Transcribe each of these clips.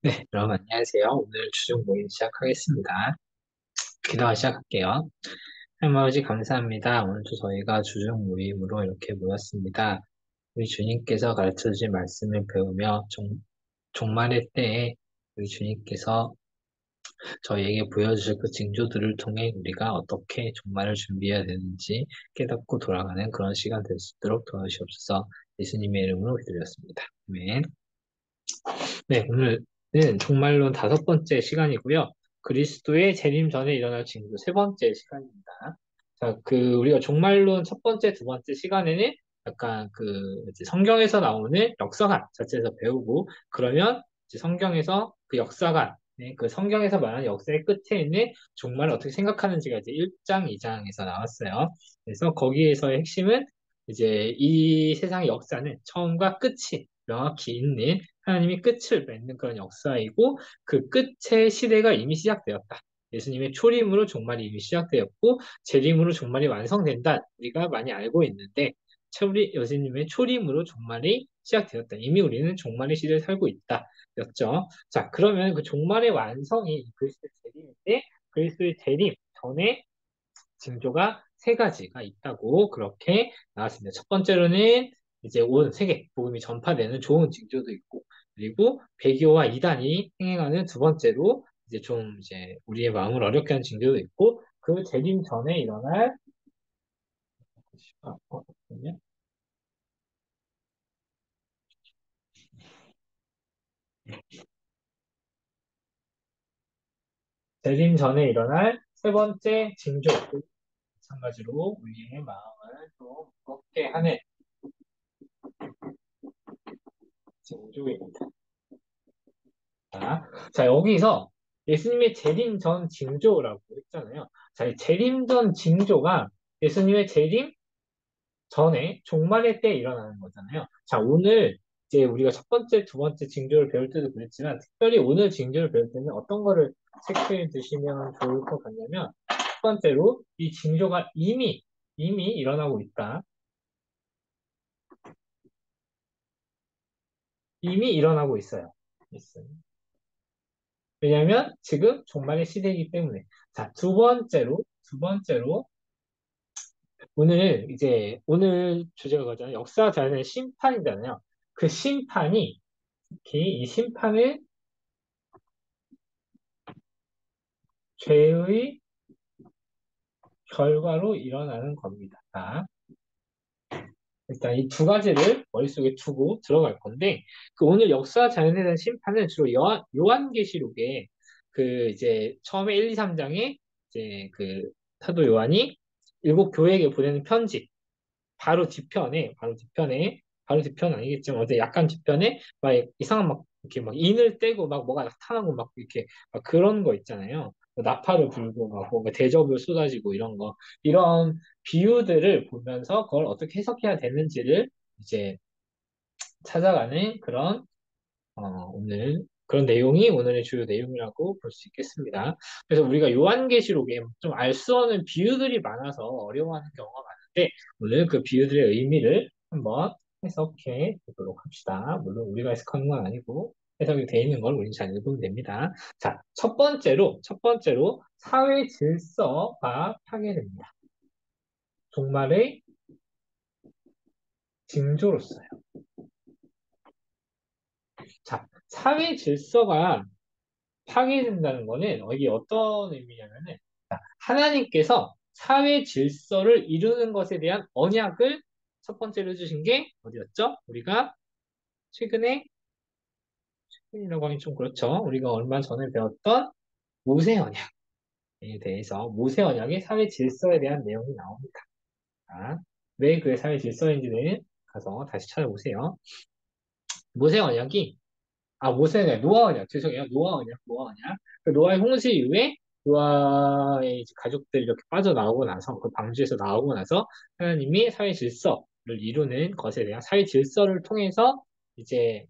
네, 그럼 안녕하세요. 오늘 주중 모임 시작하겠습니다. 기도와 시작할게요. 하나님 아버지 감사합니다. 오늘도 저희가 주중 모임으로 이렇게 모였습니다. 우리 주님께서 가르쳐주신 말씀을 배우며 종말의 때에 우리 주님께서 저희에게 보여주실 그 징조들을 통해 우리가 어떻게 종말을 준비해야 되는지 깨닫고 돌아가는 그런 시간 될 수 있도록 도와주시옵소서. 예수님의 이름으로 기도드렸습니다. 아멘. 네, 오늘은 종말론 다섯 번째 시간이고요. 그리스도의 재림 전에 일어날 징조 세 번째 시간입니다. 자, 우리가 종말론 첫 번째, 두 번째 시간에는 약간 이제 성경에서 나오는 역사관 자체에서 배우고, 그러면 이제 성경에서 그 역사관, 네, 그 성경에서 말하는 역사의 끝에 있는 종말을 어떻게 생각하는지가 이제 1장, 2장에서 나왔어요. 그래서 거기에서의 핵심은 이제 이 세상의 역사는 처음과 끝이 명확히 있는 하나님이 끝을 맺는 그런 역사이고 그 끝의 시대가 이미 시작되었다. 예수님의 초림으로 종말이 이미 시작되었고 재림으로 종말이 완성된다. 우리가 많이 알고 있는데 예수님의 초림으로 종말이 시작되었다. 이미 우리는 종말의 시대를 살고 있다. 였죠. 자, 그러면 그 종말의 완성이 그리스도의 재림인데 그리스도의 재림 전에 징조가 세 가지가 있다고 그렇게 나왔습니다. 첫 번째로는 이제 온 세계 복음이 전파되는 좋은 징조도 있고, 그리고 배교와 이단이 행행하는 두 번째로 이제 좀 이제 우리의 마음을 어렵게 하는 징조도 있고, 그 재림 전에 일어날 잠깐만요. 재림 전에 일어날 세 번째 징조, 마찬가지로 우리의 마음을 좀 무겁게 하는 징조입니다. 자, 여기서 예수님의 재림 전 징조라고 했잖아요. 자, 이 재림 전 징조가 예수님의 재림 전에 종말의 때 일어나는 거잖아요. 자, 오늘 이제 우리가 첫 번째, 두 번째 징조를 배울 때도 그랬지만, 특별히 오늘 징조를 배울 때는 어떤 거를 체크해 두시면 좋을 것 같냐면, 첫 번째로 이 징조가 이미 일어나고 있다. 이미 일어나고 있어요. 있어요. 왜냐하면 지금 종말의 시대이기 때문에. 자, 두 번째로 오늘 주제가 그거잖아요. 역사 자연의 심판이잖아요. 그 심판이 특히 이 심판을 죄의 결과로 일어나는 겁니다. 자, 일단 이 두 가지를 머릿속에 두고 들어갈 건데 그 오늘 역사 자연에 대한 심판은 주로 요한계시록에 그 이제 처음에 1, 2, 3장에 이제 그 사도 요한이 일곱 교회에게 보내는 편지 바로 뒤편 아니겠지만 어제 약간 뒤편에 막 이상한 막 이렇게 막 인을 떼고 막 뭐가 나타나고 막 이렇게 막 그런 거 있잖아요. 뭐 나팔을 불고 막 뭔가 대접을 쏟아지고 이런 비유들을 보면서 그걸 어떻게 해석해야 되는지를 이제 찾아가는 오늘 그런 내용이 오늘의 주요 내용이라고 볼 수 있겠습니다. 그래서 우리가 요한계시록에 좀 알 수 없는 비유들이 많아서 어려워하는 경우가 많은데 오늘 그 비유들의 의미를 한번 해석해 보도록 합시다. 물론 우리가 해석하는 건 아니고 해석이 돼 있는 걸 우리는 잘 읽으면 됩니다. 자, 첫 번째로 사회 질서가 파괴됩니다. 종말의 징조로서요. 자, 사회 질서가 파괴된다는 거는 이게 어떤 의미냐면은 자, 하나님께서 사회 질서를 이루는 것에 대한 언약을 첫 번째로 해주신 게 어디였죠? 우리가 최근에 최근이라고 하긴 좀 그렇죠. 우리가 얼마 전에 배웠던 모세 언약에 대해서 모세 언약의 사회 질서에 대한 내용이 나옵니다. 자, 왜 그의 사회 질서인지는 가서 다시 찾아보세요. 모세 언약이 모세는 노아 언약, 죄송해요. 노아 언약. 그 노아의 홍수 이후에 노아의 이제 가족들이 이렇게 빠져나오고 나서, 그 방주에서 나오고 나서 하나님이 사회 질서를 이루는 것에 대한 사회 질서를 통해서 이제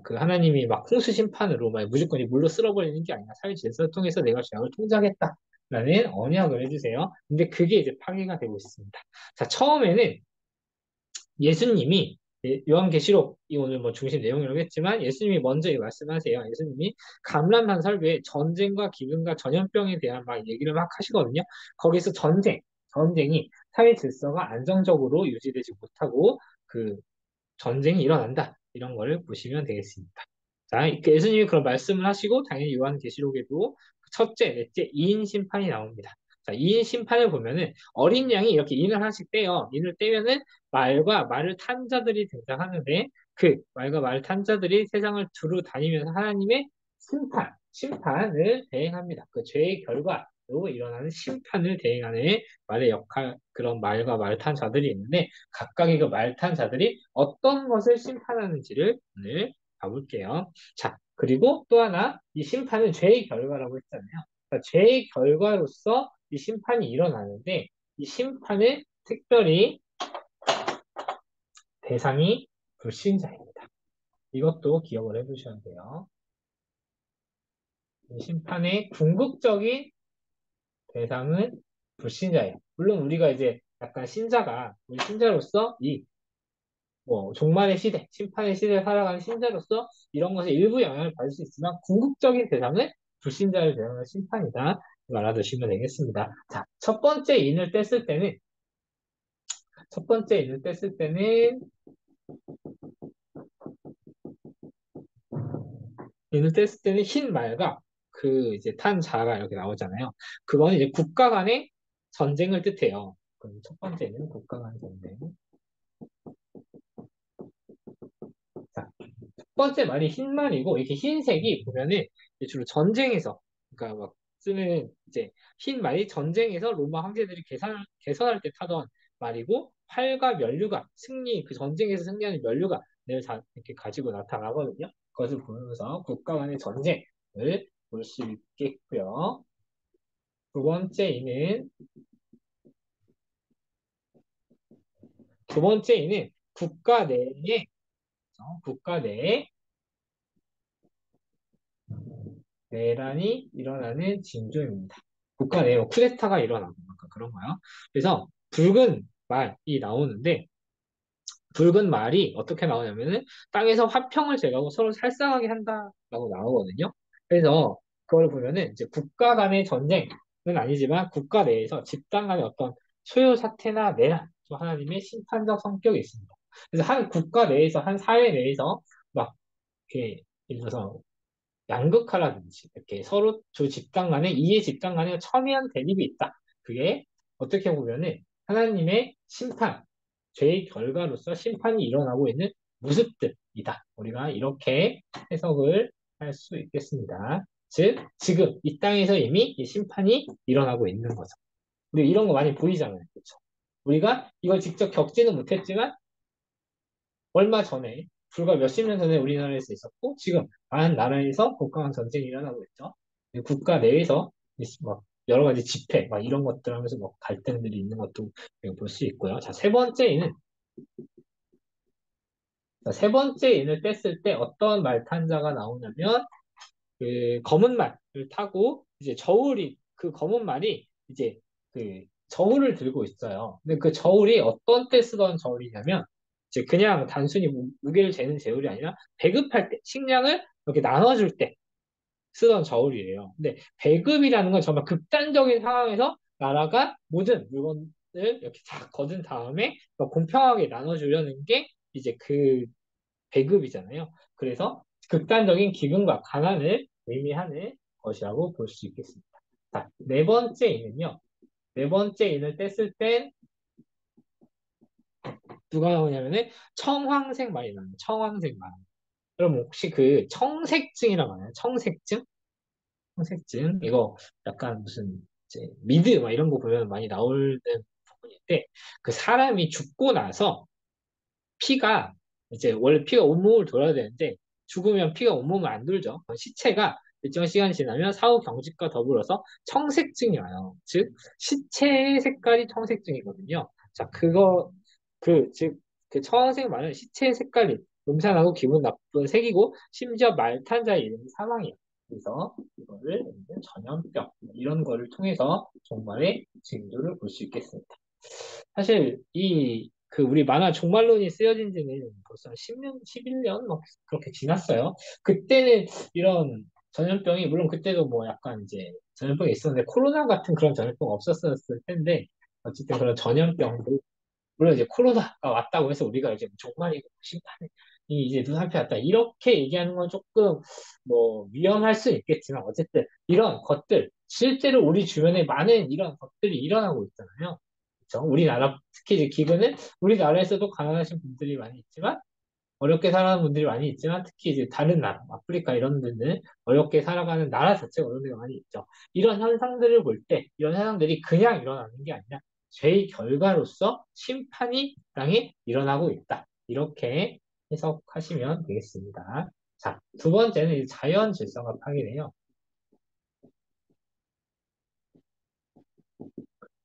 그 하나님이 막 홍수 심판으로 막 무조건 이 물로 쓸어버리는 게 아니라 사회 질서를 통해서 내가 죄악을 통제하겠다. 라는 언약을 해주세요. 근데 그게 이제 파괴가 되고 있습니다. 자, 처음에는 예수님이 요한계시록이 오늘 뭐 중심 내용이라고 했지만 예수님이 먼저 이 말씀하세요. 예수님이 감람산 설교에 전쟁과 기근과 전염병에 대한 막 얘기를 막 하시거든요. 거기서 전쟁이 사회 질서가 안정적으로 유지되지 못하고 그 전쟁이 일어난다. 이런 거를 보시면 되겠습니다. 자, 예수님이 그런 말씀을 하시고 당연히 요한계시록에도 첫째, 넷째, 2인 심판이 나옵니다. 자, 2인 심판을 보면은 어린 양이 이렇게 인을 하나씩 떼요. 인을 떼면은 말과 말을 탄 자들이 등장하는데 그 말과 말을 탄 자들이 세상을 두루 다니면서 하나님의 심판을 대행합니다. 그 죄의 결과로 일어나는 심판을 대행하는 말의 역할, 그런 말과 말 탄 자들이 있는데 각각의 그 말 탄 자들이 어떤 것을 심판하는지를 오늘 봐볼게요. 자, 그리고 또 하나, 이 심판은 죄의 결과라고 했잖아요. 그러니까 죄의 결과로서 이 심판이 일어나는데, 이 심판은 특별히 대상이 불신자입니다. 이것도 기억을 해두셔야 돼요. 이 심판의 궁극적인 대상은 불신자예요. 물론 우리가 이제 약간 우리 신자로서 뭐 종말의 시대, 심판의 시대를 살아가는 신자로서 이런 것에 일부 영향을 받을 수 있지만 궁극적인 대상은 불신자를 대상하는 심판이다. 이거 알아두시면 되겠습니다. 자, 첫 번째 인을 뗐을 때는 흰 말과 그 이제 탄 자가 이렇게 나오잖아요. 그거는 이제 국가 간의 전쟁을 뜻해요. 그럼 첫 번째는 국가 간의 전쟁. 자, 첫 번째 말이 흰 말이고 이렇게 흰색이 보면은 이제 주로 전쟁에서 그러니까 막 쓰는 이제 흰 말이 전쟁에서 로마 황제들이 개선할 때 타던 말이고 활과 면류가 그 전쟁에서 승리하는 면류가 늘 이렇게 가지고 나타나거든요. 그것을 보면서 국가 간의 전쟁을 볼 수 있겠고요. 두 번째 이는 두 번째 이는 국가 내에 내란이 일어나는 징조입니다. 국가 내에 쿠데타가 일어나고 그런 거요. 그래서 붉은 말이 나오는데 붉은 말이 어떻게 나오냐면은 땅에서 화평을 제거하고 서로 살상하게 한다라고 나오거든요. 그래서 그걸 보면은 이제 국가 간의 전쟁은 아니지만 국가 내에서 집단 간의 어떤 소요 사태나 내란, 또 하나님의 심판적 성격이 있습니다. 그래서 한 국가 내에서 한 사회 내에서 막 이렇게 예를 들어서 양극화라든지 이렇게 서로 두 집단 간에 이해 집단 간에 첨예한 대립이 있다. 그게 어떻게 보면은 하나님의 심판, 죄의 결과로서 심판이 일어나고 있는 모습들이다. 우리가 이렇게 해석을 할 수 있겠습니다. 즉, 지금 이 땅에서 이미 이 심판이 일어나고 있는 거죠. 우리 이런 거 많이 보이잖아요. 그렇죠? 우리가 이걸 직접 겪지는 못했지만 얼마 전에, 불과 몇십 년 전에 우리나라에서 있었고, 지금 많은 나라에서 국가간 전쟁이 일어나고 있죠. 국가 내에서 막 여러 가지 집회, 막 이런 것들 하면서 뭐 갈등들이 있는 것도 볼 수 있고요. 자, 세 번째 인을 뗐을 때 어떤 말탄자가 나오냐면, 그 검은 말을 타고 이제 그 검은 말이 이제 그 저울을 들고 있어요. 근데 그 저울이 어떤 때 쓰던 저울이냐면 이제 그냥 단순히 무게를 재는 저울이 아니라 배급할 때 식량을 이렇게 나눠줄 때 쓰던 저울이에요. 근데 배급이라는 건 정말 극단적인 상황에서 나라가 모든 물건을 이렇게 다 거둔 다음에 공평하게 나눠주려는 게 이제 그 배급이잖아요. 그래서 극단적인 기근과 가난을 의미하는 것이라고 볼 수 있겠습니다. 자, 네 번째 인을 뗐을 땐 누가 나오냐면은 청황색 말이 나와요. 청황색 말. 그럼 혹시 그 청색증이라고 하나요? 청색증? 청색증? 이거 약간 무슨 이제 미드 막 이런 거 보면 많이 나오는 부분인데 그 사람이 죽고 나서 피가 이제 원래 피가 온몸을 돌아야 되는데 죽으면 피가 온몸을 안 돌죠. 시체가 일정 시간 지나면 사후 경직과 더불어서 청색증이 와요. 즉 시체의 색깔이 청색증이거든요. 자, 즉 그 청색 말은 시체의 색깔이 음산하고 기분 나쁜 색이고 심지어 말탄자의 이름이 사망이에요. 그래서 이거를 이제 전염병 이런 거를 통해서 종말의 징조를 볼 수 있겠습니다. 사실 우리 만화 종말론이 쓰여진 지는 벌써 10년, 11년 막 그렇게 지났어요. 그때는 이런 전염병이 물론 그때도 뭐 약간 이제 전염병이 있었는데 코로나 같은 그런 전염병 없었을 텐데 어쨌든 그런 전염병도 물론 이제 코로나가 왔다고 해서 우리가 이제 종말이고 심판이 이제 눈앞에 왔다 이렇게 얘기하는 건 조금 뭐 위험할 수 있겠지만 어쨌든 이런 것들 실제로 우리 주변에 많은 이런 것들이 일어나고 있잖아요. 그렇죠? 우리나라 특히 이제 기근은 우리나라에서도 가난하신 분들이 많이 있지만 어렵게 살아가는 분들이 많이 있지만 특히 이제 다른 나라, 아프리카 이런 데는 어렵게 살아가는 나라 자체가 어려운 데가 많이 있죠. 이런 현상들을 볼 때 이런 현상들이 그냥 일어나는 게 아니라 죄의 결과로서 심판이 이 땅에 일어나고 있다. 이렇게 해석하시면 되겠습니다. 자, 두 번째는 이제 자연 질서가 파괴돼요.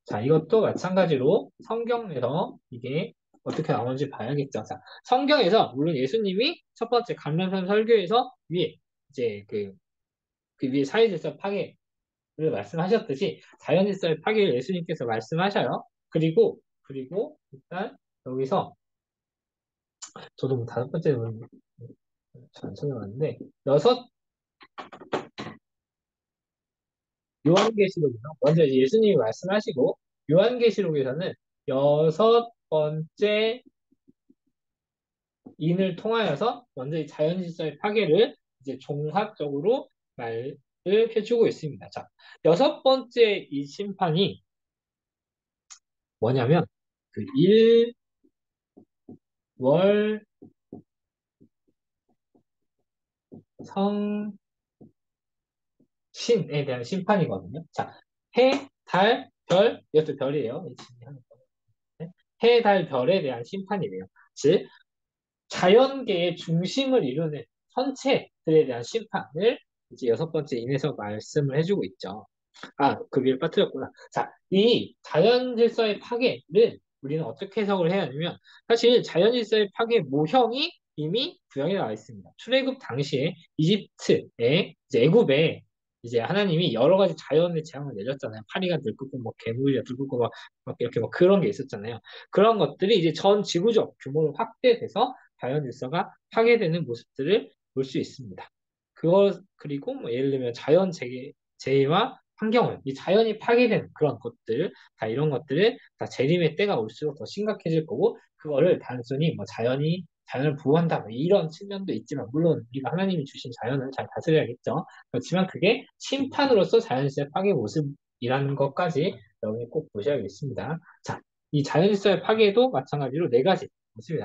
자, 이것도 마찬가지로 성경에서 이게 어떻게 나오는지 봐야겠죠. 자, 성경에서 물론 예수님이 첫 번째 감람산 설교에서 위에 이제 그 위에 사회질서 파괴를 말씀하셨듯이 자연질서의 파괴를 예수님께서 말씀하셔요. 그리고 일단 여기서 저도 뭐 다섯 번째는 잘안 찾아봤는데 여섯 요한계시록에서 먼저 이제 예수님이 말씀하시고 요한계시록에서는 여섯 번째 인을 통하여서 먼저 이 자연질서의 파괴를 이제 종합적으로 말을 해주고 있습니다. 자, 여섯 번째 이 심판이 뭐냐면 그 일, 월, 성, 신에 대한 심판이거든요. 자, 해, 달, 별, 이것도 별이에요. 해, 달, 별에 대한 심판이래요. 즉, 자연계의 중심을 이루는 선체들에 대한 심판을 이제 여섯 번째 인에서 말씀을 해주고 있죠. 아, 그 위를 빠뜨렸구나. 자, 이 자연 질서의 파괴를 우리는 어떻게 해석을 해야 하냐면, 사실 자연 질서의 파괴 모형이 이미 구약에 나와 있습니다. 출애굽 당시에 이집트의 이제 애굽에 이제 하나님이 여러 가지 자연의 재앙을 내렸잖아요. 파리가 들끓고 뭐 괴물이 들끓고 막 이렇게 막 그런 게 있었잖아요. 그런 것들이 이제 전 지구적 규모로 확대돼서 자연 질서가 파괴되는 모습들을 볼 수 있습니다. 그리고 뭐 예를 들면 자연 재해와 환경을, 이 자연이 파괴되는 그런 것들, 다 이런 것들을 다 재림의 때가 올수록 더 심각해질 거고, 그거를 단순히 뭐 자연을 보호한다, 뭐 이런 측면도 있지만, 물론 우리가 하나님이 주신 자연을 잘 다스려야겠죠. 그렇지만 그게 심판으로서 자연시의 파괴 모습이라는 것까지 여러분이 꼭 보셔야겠습니다. 자, 이 자연질서의 파괴도 마찬가지로 네 가지 모습이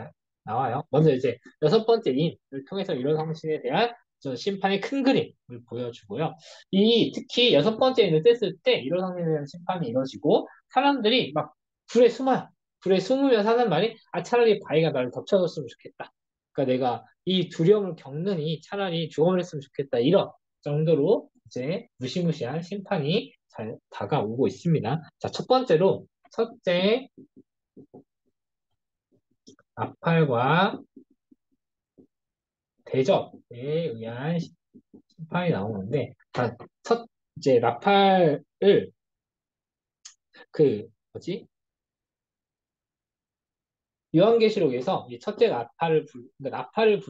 나와요. 먼저 이제 여섯 번째 인을 통해서 이런 성신에 대한 저 심판의 큰 그림을 보여주고요. 특히 여섯 번째 인을 뗐을 때 이런 상황에 대한 심판이 이루어지고 사람들이 막 불에 숨어요. 불에 숨으면서 하는 말이 차라리 바위가 나를 덮쳐줬으면 좋겠다. 그러니까 내가 이 두려움을 겪느니 차라리 죽어버렸으면 좋겠다. 이런 정도로 이제 무시무시한 심판이 잘 다가오고 있습니다. 자, 첫 번째로 첫째 나팔과 대접에 의한 심판이 나오는데 첫 이제 나팔을 뭐지? 요한계시록에서 이 첫째 그러니까 나팔을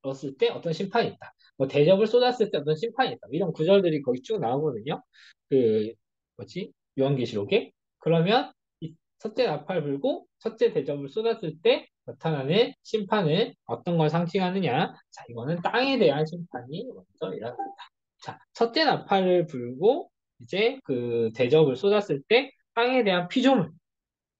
불었을 때 어떤 심판이 있다. 뭐 대접을 쏟았을 때 어떤 심판이 있다. 이런 구절들이 거기 쭉 나오거든요. 그 뭐지? 요한계시록에. 그러면 이 첫째 나팔 불고 첫째 대접을 쏟았을 때 나타나는 심판은 어떤 걸 상징하느냐? 자, 이거는 땅에 대한 심판이 먼저 일어납니다. 자, 첫째 나팔을 불고 이제 그 대접을 쏟았을 때 땅에 대한 피조물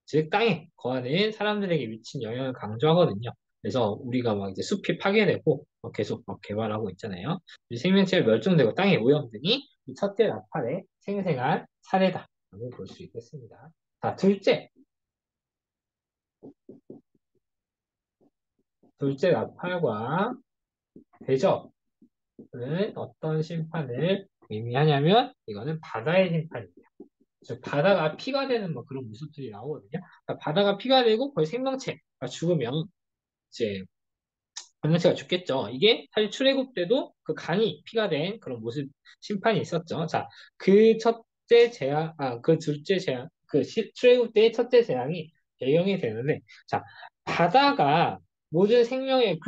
즉 땅에 거하는 사람들에게 미친 영향을 강조하거든요. 그래서 우리가 막 이제 숲이 파괴되고 계속 막 개발하고 있잖아요. 생명체가 멸종되고 땅의 오염 등이 이 첫째 나팔의 생생한 사례다라고 볼 수 있겠습니다. 자, 둘째 나팔과 대접은 어떤 심판을 의미하냐면 이거는 바다의 심판입니다. 즉 바다가 피가 되는 뭐 그런 모습들이 나오거든요. 그러니까 바다가 피가 되고 거의 생명체가 죽으면 이제 박명수가 죽겠죠. 이게 사실 출애굽 때도 그 간이 피가 된 그런 모습 심판이 있었죠. 자, 그 첫째 재앙, 그 둘째 재앙, 출애굽 때의 첫째 재앙이 배경이 되는데, 자, 바다가 모든 생명의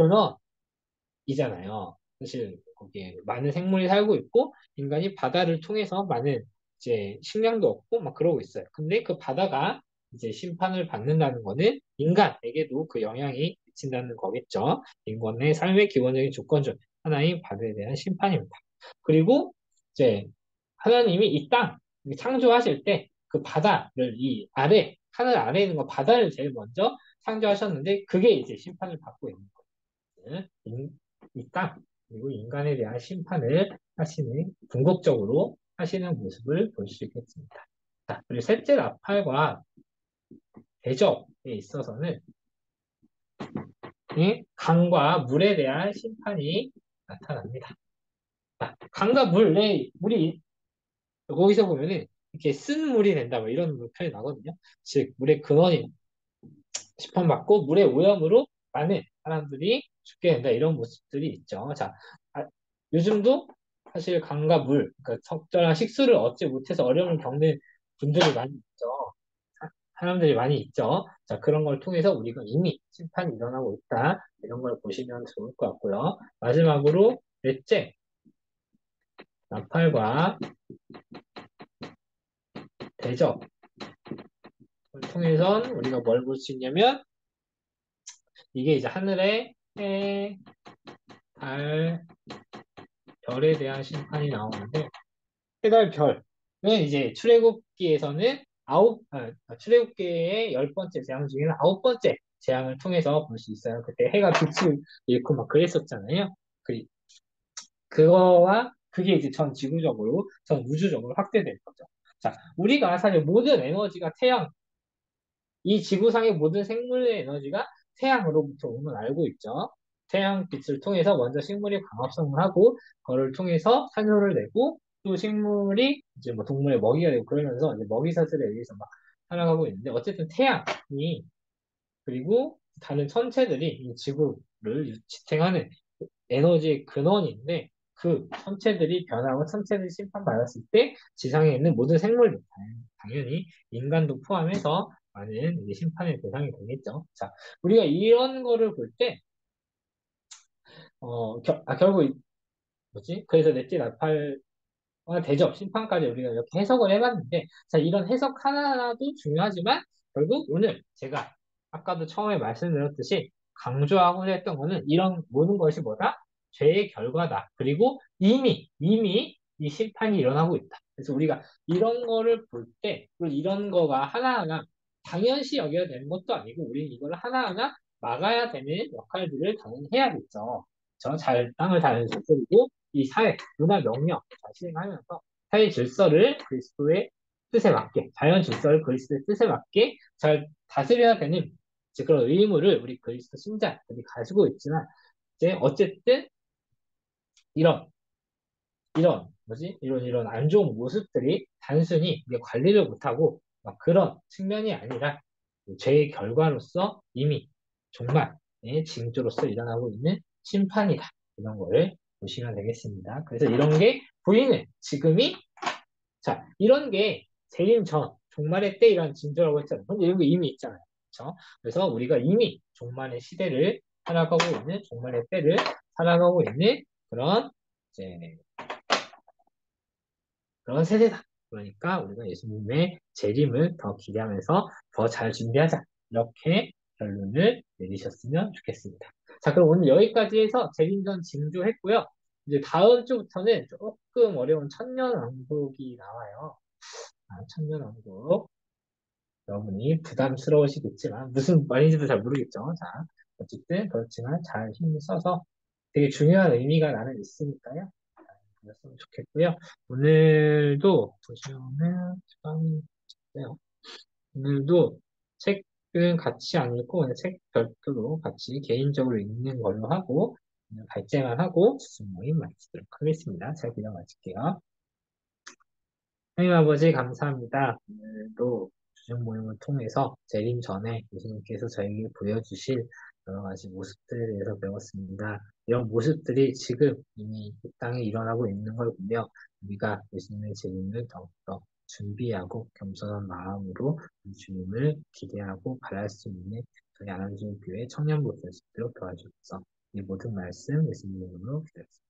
근원이잖아요. 사실 거기에 많은 생물이 살고 있고 인간이 바다를 통해서 많은 이제 식량도 얻고 막 그러고 있어요. 근데 그 바다가 이제 심판을 받는다는 거는 인간에게도 그 영향이 미친다는 거겠죠. 인간의 삶의 기본적인 조건 중 하나인 바다에 대한 심판입니다. 그리고 이제 하나님이 이 땅 창조하실 때 그 바다를 이 아래 하늘 아래에 있는 거 바다를 제일 먼저 창조하셨는데 그게 이제 심판을 받고 있는 거예요. 이 땅, 그리고 인간에 대한 심판을 하시는, 궁극적으로 하시는 모습을 볼 수 있겠습니다. 자, 그리고 셋째 나팔과 대접에 있어서는 이 강과 물에 대한 심판이 나타납니다. 자, 강과 물, 물이 거기서 보면은 이렇게 쓴 물이 된다, 뭐 이런 표현이 나거든요. 즉, 물의 근원이 심판받고 물의 오염으로 많은 사람들이 죽게 된다. 이런 모습들이 있죠. 자, 아, 요즘도 사실 강과 물, 그러니까 적절한 식수를 얻지 못해서 어려움을 겪는 분들이 많이 있죠. 사람들이 많이 있죠. 자, 그런 걸 통해서 우리가 이미 심판이 일어나고 있다. 이런 걸 보시면 좋을 것 같고요. 마지막으로 넷째, 나팔과 대접을 통해서 우리가 뭘 볼 수 있냐면 이게 이제 하늘의 해, 달, 별에 대한 심판이 나오는데 해달 별은 이제 출애굽기에서는 출애굽기의 열 번째 재앙 중에는 아홉 번째 재앙을 통해서 볼 수 있어요. 그때 해가 빛을 잃고 막 그랬었잖아요. 그, 그거와 그게 이제 전 지구적으로, 전 우주적으로 확대될 거죠. 자, 우리가 사실 모든 에너지가 이 지구상의 모든 생물의 에너지가 태양으로부터 오는 걸 알고 있죠. 태양빛을 통해서 먼저 식물이 광합성을 하고, 그거를 통해서 산소를 내고, 또 식물이 이제 뭐 동물의 먹이가 되고 그러면서 이제 먹이사슬에 의해서 막 살아가고 있는데, 어쨌든 태양이, 그리고 다른 천체들이 이 지구를 지탱하는 에너지의 근원인데, 그 천체들이 변하고 천체들이 심판받았을 때 지상에 있는 모든 생물들, 당연히 인간도 포함해서 많은 이제 심판의 대상이 되겠죠. 자, 우리가 이런 거를 볼 때, 결국, 뭐지? 그래서 넷째 나팔 대접, 심판까지 우리가 이렇게 해석을 해봤는데, 자, 이런 해석 하나하나도 중요하지만, 결국 오늘 제가 아까도 처음에 말씀드렸듯이 강조하고자 했던 거는 이런 모든 것이 뭐다? 죄의 결과다. 그리고 이미 이 심판이 일어나고 있다. 그래서 우리가 이런 거를 볼 때, 그리고 이런 거가 하나하나 당연시 여겨야 되는 것도 아니고, 우리는 이걸 하나하나 막아야 되는 역할들을 당연히 해야겠죠. 땅을 잘 다스리고, 이 사회, 문화 명령 잘 실행하면서 사회 질서를 그리스도의 뜻에 맞게, 자연 질서를 그리스도의 뜻에 맞게 잘 다스려야 되는 이제 그런 의무를 우리 그리스도 신자들이 가지고 있지만, 이제 어쨌든 이런 이런 안 좋은 모습들이 단순히 이게 관리를 못하고 막 그런 측면이 아니라 죄의 결과로서 이미 정말 징조로서 일어나고 있는 심판이다. 이런 거를 보시면 되겠습니다. 그래서 이런 게 보이는 지금이, 자, 이런 게 재림 전 종말의 때 이런 징조라고 했잖아요. 근데 이런 게 이미 있잖아요. 그렇죠? 그래서 우리가 이미 종말의 시대를 살아가고 있는, 종말의 때를 살아가고 있는 그런 이제 그런 세대다. 그러니까 우리가 예수님의 재림을 더 기대하면서 더 잘 준비하자. 이렇게 결론을 내리셨으면 좋겠습니다. 자, 그럼 오늘 여기까지 해서 재림 전 징조했고요. 이제 다음 주부터는 조금 어려운 천년왕국이 나와요. 천년왕국. 여러분이 부담스러우시겠지만 무슨 말인지도 잘 모르겠죠. 자, 어쨌든 그렇지만 잘 힘을 써서 되게 중요한 의미가 나는 있으니까요. 그랬으면 좋겠고요. 오늘도 보시면 시간이 있어요. 오늘도 책은 같이 안 읽고 그냥 책 별도로 같이 개인적으로 읽는 걸로 하고 그냥 발제만 하고 수능 모임 마치도록 하겠습니다. 잘 기도 마칠게요. 하나님 아버지 감사합니다. 오늘도 주중 모임을 통해서 재림 전에 예수님께서 저에게 보여주실 여러 가지 모습들에 대해서 배웠습니다. 이런 모습들이 지금 이미 이 땅에 일어나고 있는 걸 보며 우리가 예수님의 재림을 더욱더 준비하고 겸손한 마음으로 주님을 기대하고 바랄 수 있는 저희 안한주의 교회 청년부 될수 있도록 도와주옵소서. 이 모든 말씀 예수님 이름으로 기도했습니다.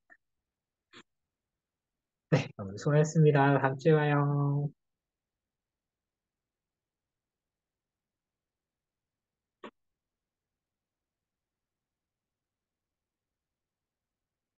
네, 오늘 수고하셨습니다. 다음 주에 봐요.